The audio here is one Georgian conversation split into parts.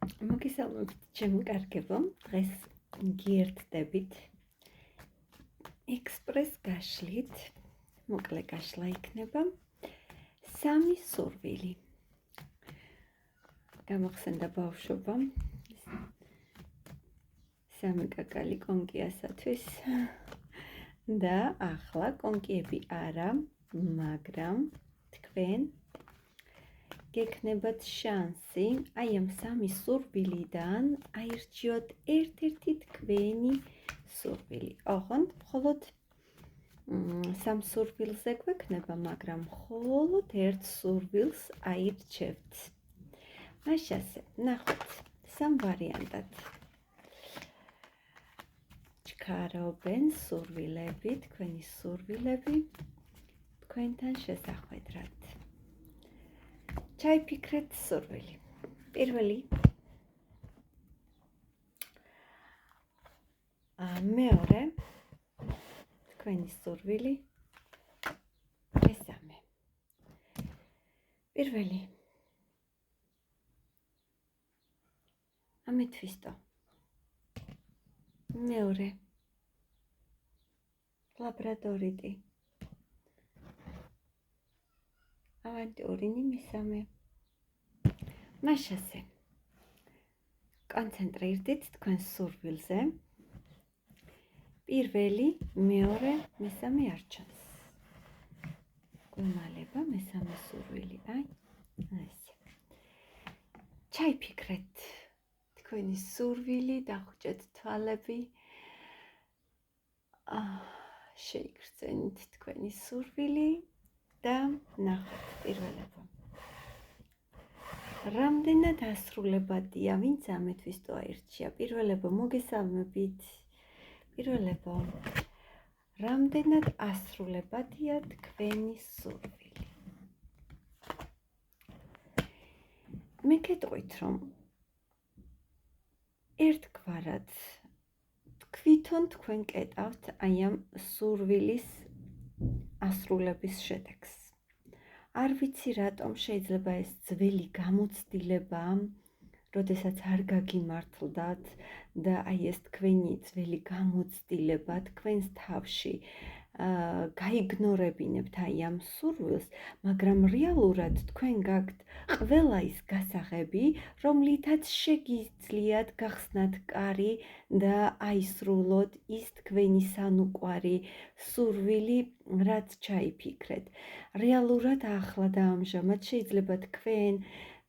მოგესალმებით ჩემი კარგებო, დღეს გიერთდებით ექსპრეს გაშლით, მოკლე გაშლა იქნება, 3 სურვილი. გამახსენდა ბავშვობა, 3 კაკალი კონკიასათვის და ახლა კონკიები არა, მაგრამ თქვენ გექნებათ შანსი აი ამ 3 სურვილიდან აირჩიოთ ერთ-ერთი თქვენი სურვილი. ოღონდ მხოლოდ 3 სურვილზე გვექნება, მაგრამ მხოლოდ ერთ სურვილს აირჩევთ. მაშასე, ნახოთ 3 ვარიანტად. ჩქარობენ სურვილები, თქვენი სურვილები თქვენთან შესახვედრად. ჩაიფიქრეთ სურვილი. პირველი, მეორე, თქვენი სურვილი, მესამე. პირველი, ამეთვისტო. მეორე, ლაბრადორიტი. ავანტიურინი მესამე. მაშასე, კონცენტრირდით თქვენს სურვილზე. პირველი, მეორე, მესამე არ ჩანს. გვიმალება მესამე სურვილი, აი, ესე. ჩაიფიქრეთ თქვენი სურვილი, დახვჭეთ თვალები. შეიგრძენით თქვენი სურვილი და ნახოთ პირველებო. რამდენად ასრულებადია, ვინც ამეთვისტო აირჩია. პირველებო, მოგესალმებით. პირველებო, რამდენად ასრულებადია თქვენი სურვილი. მე გეტყვით, რომ ერთგვარად თვითონ თქვენ კეტავთ აი ამ სურვილის ასრულების შედეგს. არ ვიცი რატომ შეიძლება ეს ძველი გამოცდილება, როდესაც არ გაგიმართლდათ და აი ეს თქვენი ძველი გამოცდილება თქვენს თავში გაიგნორებინებთ აი ამ სურვილს, მაგრამ რეალურად თქვენ გაქვთ ყველა ის გასაღები, რომლითაც შეგიძლიათ გახსნათ კარი და აისრულოთ ის თქვენი სანუკვარი სურვილი, რაც ჩაიფიქრეთ. რეალურად ახლა და ამჟამად შეიძლება თქვენ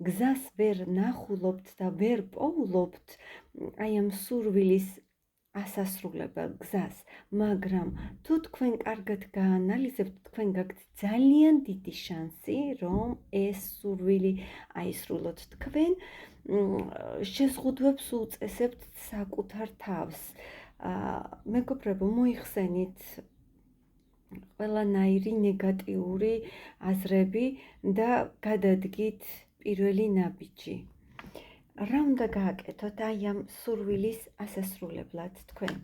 გზას ვერ ნახულობთ და ვერ პოულობთ აი ამ სურვილის ასასრულებელ გზას, მაგრამ თუ თქვენ კარგად გაანალიზებთ, თქვენ გაქვთ ძალიან დიდი შანსი, რომ ეს სურვილი აისრულოთ. თქვენ შეზღუდვებს უწესებთ საკუთარ თავს. მეგობრებო, მოიხსენით ყველანაირი ნეგატიური აზრები და გადადგით პირველი ნაბიჯი. რა უნდა გააკეთოთ აი ამ სურვილის ასასრულებლად თქვენ?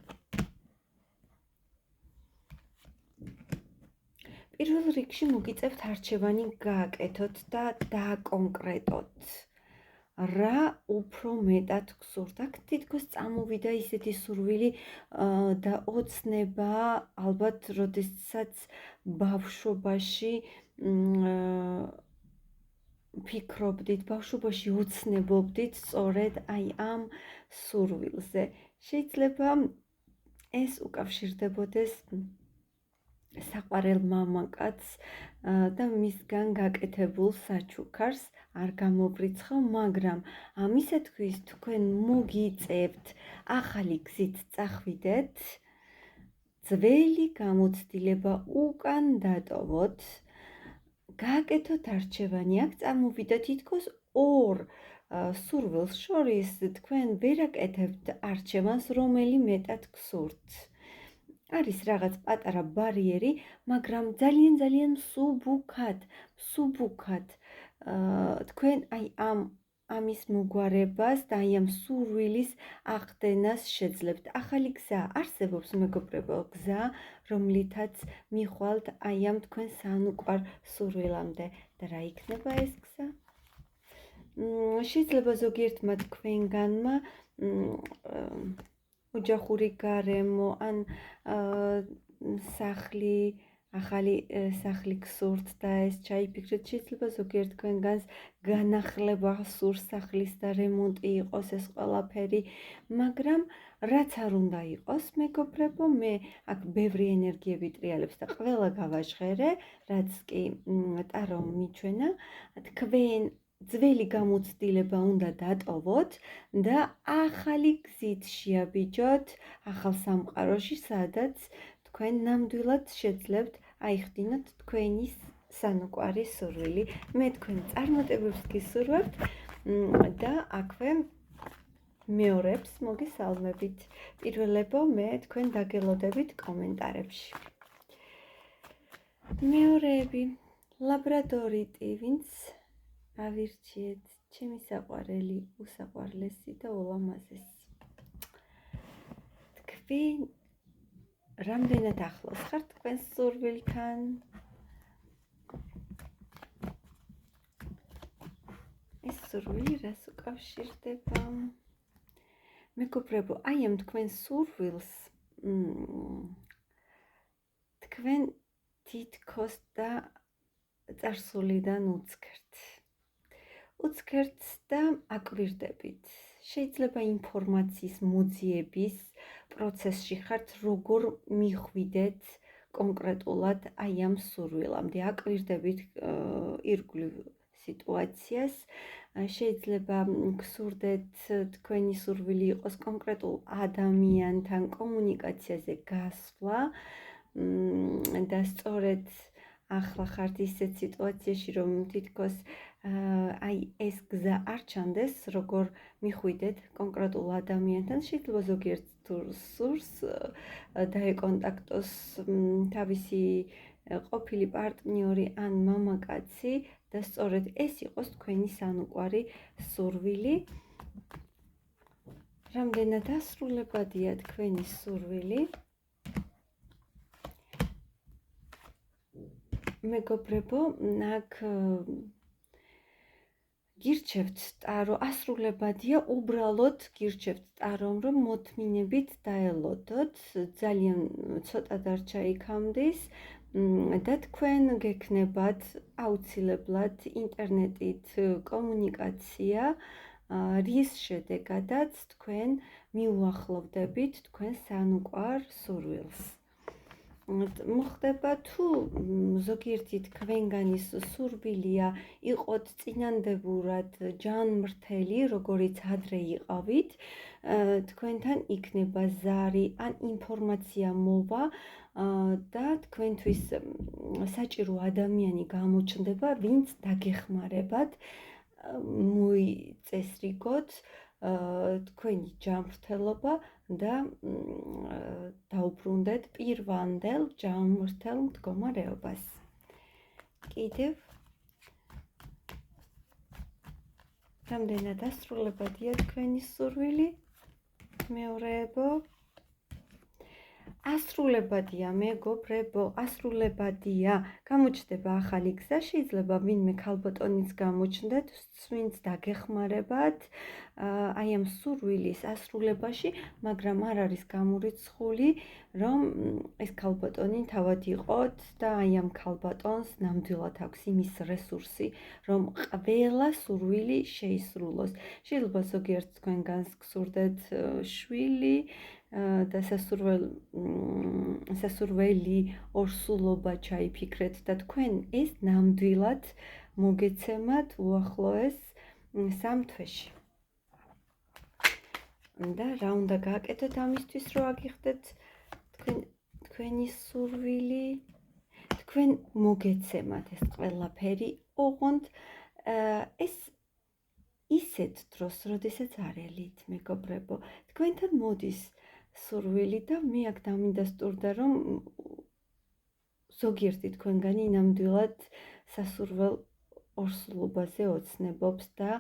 პირველ რიგში მოგიწევთ არჩევანი გააკეთოთ და დააკონკრეტოთ. რა უფრო მეტად გსურთ? აქ თითქოს წამოვიდა ისეთი სურვილი და ოცნება, ალბათ, როდესაც ბავშვობაში ფიქრობდით, ბავშვობაში ოცნებობდით სწორედ აი ამ სურვილზე. შეიძლება ეს უკავშირდებოდეს საყვარელ მამაკაცს და მისგან გაკეთებულ საჩუქარს არ გამოვრიცხავ, მაგრამ ამისათვის თქვენ მოგიწევთ ახალი გზით წახვიდეთ, ძველი გამოცდილება უკან დატოვოთ, გააკეთოთ არჩევანი. აქ წამოვიდა თითქოს ორ სურვილს შორის თქვენ ვერ აკეთებთ არჩევანს, რომელი მეტად გსურთ. არის რაღაც პატარა ბარიერი, მაგრამ ძალიან მსუბუქად თქვენ აი ამის მოგვარებას და აი ამ სურვილის ახდენას შეძლებთ. ახალი გზა არსებობს, მეგობრებო, გზა, რომლითაც მიხვალთ აი ამ თქვენ სანუკვარ სურვილამდე. და რა იქნება ეს გზა? შეიძლება ზოგიერთმა თქვენგანმა ოჯახური გარემო ან სახლი ახალი სახლი გსურთ და ეს ჩაიფიქრეთ, შეიძლება ზოგიერთ თქვენგანს განახლება სურს სახლის და რემონტი იყოს ეს ყველაფერი, მაგრამ რაც არ უნდა იყოს, მეგობრებო, მე აქ ბევრი ენერგიები ტრიალებს და ყველა გავაჟღერე, რაც კი ტარომ მიჩვენა, თქვენ ძველი გამოცდილება უნდა დატოვოთ და ახალი გზით შეაბიჯოთ ახალ სამყაროში, სადაც თქვენ ნამდვილად შეძლებთ აიხდინოთ თქვენი სანუკვარი სურვილი. მე თქვენ წარმატებებს გისურვებთ და აქვე მეორებს მოგესალმებით. პირველებო, მე თქვენ დაგელოდებით კომენტარებში. მეორეები, ლაბრადორიტი, ვინც ავირჩიეთ, ჩემი საყვარელი, უსაყვარლესი და ულამაზესი. თქვენ რამდენად ახლოს ხართ თქვენს სურვილთან? ეს სურვილი რას უკავშირდება? მეგობრებო, აი ამ თქვენ სურვილს თქვენ თითქოს და წარსულიდან უცქერთ და აკვირდებით. შეიძლება ინფორმაციის მოძიების პროცესში ხართ, როგორ მიხვიდეთ კონკრეტულად აი ამ სურვილამდე. აკვირდებით ირგვლივ სიტუაციას. შეიძლება გსურდეთ თქვენი სურვილი იყოს კონკრეტულ ადამიანთან კომუნიკაციაზე გასვლა და სწორედ ახლა ხართ ისეთ სიტუაციაში, რომ თითქოს აი ეს გზა არ ჩანდეს, როგორ მიხვიდეთ კონკრეტულ ადამიანთან. შეიძლება ზოგიერთ თუ სურს დაეკონტაქტოს თავისი ყოფილი პარტნიორი ან მამაკაცი და სწორედ ეს იყოს თქვენი სანუკვარი სურვილი. რამდენად ასრულებადია თქვენი სურვილი? მეგობრებო, აქ გირჩევთ ტარო, ასრულებადია, უბრალოდ გირჩევთ ტარომ, რომ მოთმინებით დაელოდოთ, ძალიან ცოტა დარჩა იქამდის და თქვენ გექნებათ აუცილებლად ინტერნეტით კომუნიკაცია, რის შედეგადაც თქვენ მიუახლოვდებით თქვენ სანუკვარ სურვილს. მოხდება თუ ზოგიერთი თქვენგანის სურვილია იყოთ წინანდებურად ჯანმრთელი, როგორიც ადრე იყავით, თქვენთან იქნება ზარი ან ინფორმაცია მოვა და თქვენთვის საჭირო ადამიანი გამოჩნდება, ვინც დაგეხმარებათ მოიწესრიგოთ თქვენი ჯანმრთელობა და დაუბრუნდეთ პირვანდელ ჯანმრთელ მდგომარეობას. კიდევ რამდენად ასრულებადია თქვენი სურვილი? მეორეებო, ასრულებადია, მეგობრებო, ასრულებადია. გამოჩნდება ახალი გზა, შეიძლება ვინმე ქალბატონიც გამოჩნდეთ, ვინც დაგეხმარებათ აი ამ სურვილის ასრულებაში, მაგრამ არ არის გამორიცხული, რომ ეს ქალბატონი თავად იყოთ და აი ამ ქალბატონს ნამდვილად აქვს იმის რესურსი, რომ ყველა სურვილი შეისრულოს. შეიძლება ზოგიერთ თქვენგანს გსურდეთ შვილი და სასურველი ორსულობა ჩაიფიქრეთ და თქვენ ეს ნამდვილად მოგეცემათ უახლოეს 3 თვეში. და რა უნდა გააკეთოთ ამისთვის, რომ აგიხდეთ თქვენი სურვილი? თქვენ მოგეცემათ ეს ყველაფერი, ოღონდ ეს ისეთ დროს, როდესაც არელით, მეგობრებო, თქვენთან მოდის სურვილი და მე აქ დამინდასტურდა, რომ ზოგიერთი თქვენგანი ნამდვილად სასურველ ორსულობაზე ოცნებობს და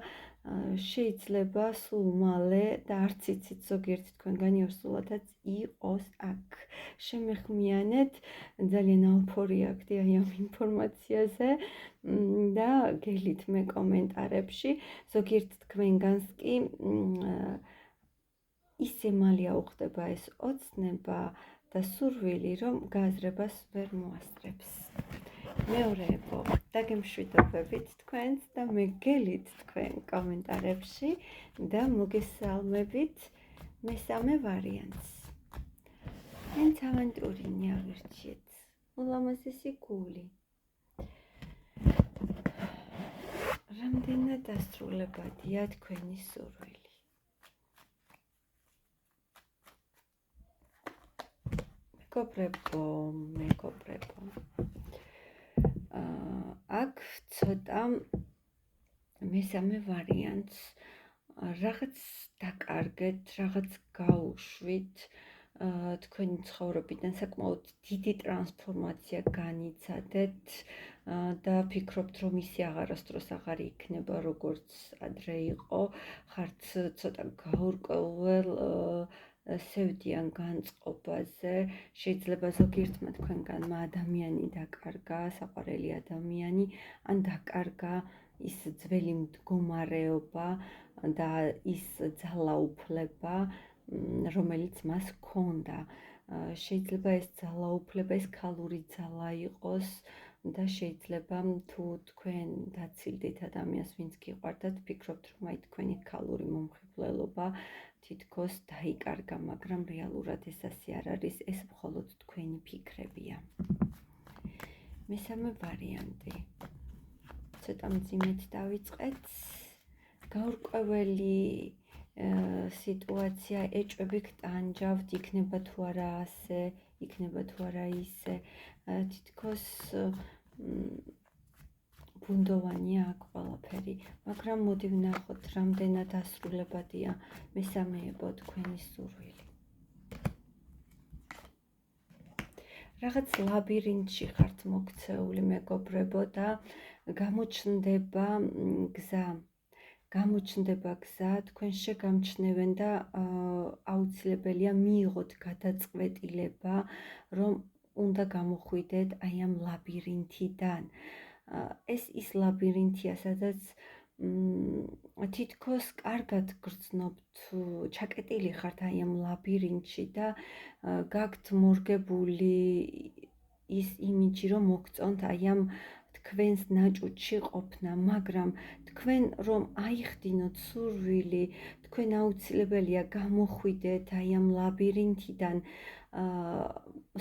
შეიძლება სულ მალე და არც იცით ზოგიერთი თქვენგანი ორსულადაც იყოს აქ. შემეხმიანეთ, ძალიან აუფორია აქდი აი ამ ინფორმაციაზე და გელით მე კომენტარებში, ზოგიერთ თქვენგანს კი ისე მალე აუხდება ეს ოცნება და სურვილი, რომ გააზრებას ვერ მოასწრებს. მეორეებო, დაგემშვიდობებით თქვენს და მე გელით თქვენ კომენტარებში და მოგესალმებით მესამე ვარიანტს. Hենց ავანტურინი აღირჩიეთ, ულამაზესი გული. რამდენად დასრულებადია თქვენი სურვილი. მეგობრებო. აქ ცოტა მესამე ვარიანტს რაღაც დაკარგეთ, რაღაც გაუშვით, თქვენი ცხოვრებიდან საკმაოდ დიდი ტრანსფორმაცია განიცადეთ და ფიქრობთ, რომ ისე აღარასდროს აღარ იქნება, როგორც ადრე იყო, ხართ ცოტა გაურკვეველ სევდიან განწყობაზე, შეიძლება ზოგიერთმა თქვენგანმა ადამიანი დაკარგა, საყვარელი ადამიანი, ან დაკარგა ის ძველი მდგომარეობა და ის ძალაუფლება, რომელიც მას ჰქონდა. შეიძლება ეს ძალაუფლება, ეს ქალური ძალა იყოს და შეიძლება თუ თქვენ დაცილდით ადამიანს, ვინც გიყვარდათ, ფიქრობთ, რომ აი თქვენი ქალური მომხიბვლელობა თითქოს დაიკარგა, მაგრამ რეალურად ეს ასე არ არის, ეს მხოლოდ თქვენი ფიქრებია. მესამე ვარიანტი. ცოტა მძიმედ დავიწყეთ. გაურკვეველი სიტუაცია, ეჭვები გტანჯავთ, იქნება თუ არა ასე, იქნება თუ არა ისე, თითქოს ბუნდოვანია აქ ყველაფერი, მაგრამ მოდი ვნახოთ, რამდენად დასრულებადია მესამეებო თქვენი სურვილი. რაღაც ლაბირინთში ხართ მოქცეული მეგობრებო და გამოჩნდება გზა, თქვენ შეგამჩნევენ და აუცილებელია მიიღოთ გადაწყვეტილება, რომ უნდა გამოხვიდეთ აი ამ ლაბირინთიდან. ეს ის ლაბირინთია, სადაც თითქოს კარგად გრძნობთ, ჩაკეტილი ხართ აი ამ ლაბირინთში და გაქვთ მორგებული ის იმიჯი, რომ მოგწონთ აი ამ თქვენს ნაჭუჭში ყოფნა, მაგრამ თქვენ რომ აიხდინოთ სურვილი, თქვენ აუცილებელია გამოხვიდეთ აი ამ ლაბირინთიდან,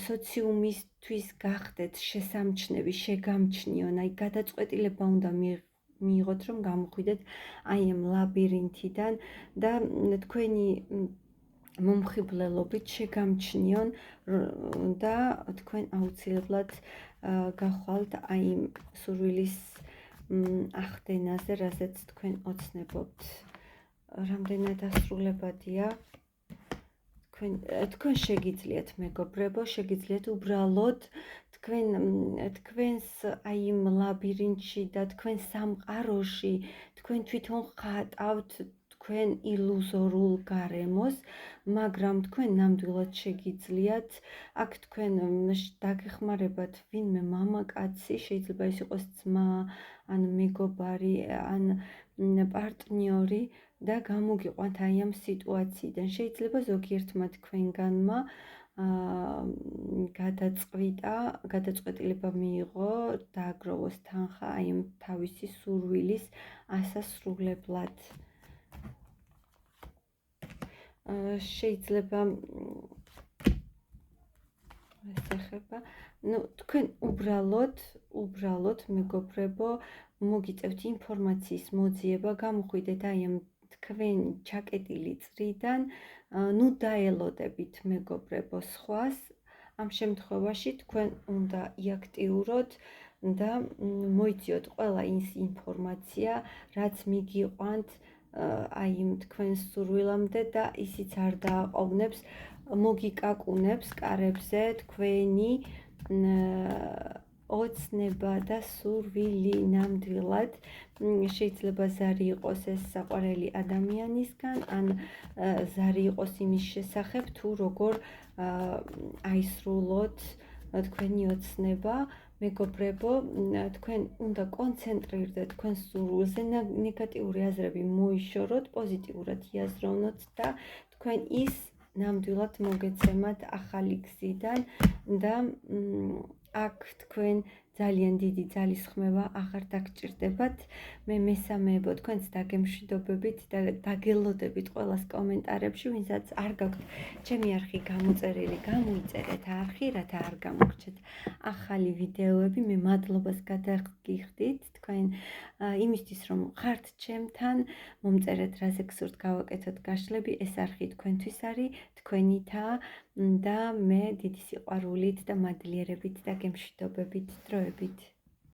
სოციუმისთვის გახდეთ შესამჩნევი, შეგამჩნიონ, აი გადაწყვეტილება უნდა მიიღოთ, რომ გამოხვიდეთ აი ამ ლაბირინთიდან და თქვენი მომხიბვლელობით შეგამჩნიონ და თქვენ აუცილებლად გახვალთ აი იმ სურვილის ახდენაზე, რასაც თქვენ ოცნებობთ. რამდენად დასრულებადია თქვენ შეგიძლიათ მეგობრებო, შეგიძლიათ უბრალოდ თქვენს აი იმ ლაბირინთში და თქვენ სამყაროში, თქვენ თვითონ ხატავთ თქვენ ილუზორულ გარემოს, მაგრამ თქვენ ნამდვილად შეგიძლიათ, აქ თქვენ დაგეხმარებათ ვინმე მამაკაცი, შეიძლება ის იყოს ძმა, ან მეგობარი, ან პარტნიორი და გამოგიყვანთ აი ამ სიტუაციიდან. შეიძლება ზოგიერთმა თქვენგანმა გადაწყვეტილება მიიღო, დააგროვოს თანხა აი ამ თავისი სურვილის ასასრულებლად. შეიძლება ეს ეხება, თქვენ უბრალოდ მეგობრებო, მოგიწევთ ინფორმაციის მოძიება, გამოხვიდეთ აი ამ თქვენ ჩაკეტილი წრიდან, დაელოდებით მეგობრებო სხვას, ამ შემთხვევაში თქვენ უნდა იაქტიუროთ და მოიძიოთ ყველა ის ინფორმაცია, რაც მიგიყვანთ აი იმ თქვენს სურვილამდე და ისიც არ დააყოვნებს, მოგიკაკუნებს კარებზე თქვენი ოცნება და სურვილი ნამდვილად შეიძლება ზარი იყოს ეს საყვარელი ადამიანისგან, ან ზარი იყოს იმის შესახებ, თუ როგორ აისრულოთ თქვენი ოცნება. მეგობრებო, თქვენ უნდა კონცენტრირდეთ თქვენ სურვილზე, ნეგატიური აზრები მოიშოროთ, პოზიტიურად იაზროვნოთ და თქვენ ის ნამდვილად მოგეცემათ ახალი გზიდან და აქ თქვენ ძალიან დიდი ძალისხმევა აღარ დაგჭირდებათ. მე მესამეებო თქვენს დაგემშვიდობებით და დაგელოდებით ყველას კომენტარებში, ვინცაც არ გაქვთ ჩემი არხი გამოწერილი, გამოიწერეთ არხი, რათა არ გამოგრჩეთ ახალი ვიდეოები. მე მადლობას გადაგიხდით თქვენ იმისთვის, რომ ხართ ჩემთან, მომწერეთ რაზე გსურთ გავაკეთოთ გაშლები, ეს არხი თქვენთვის არის, თქვენითაა და მე დიდი სიყვარულით და მადლიერებით და გემშვიდობებით დროებით.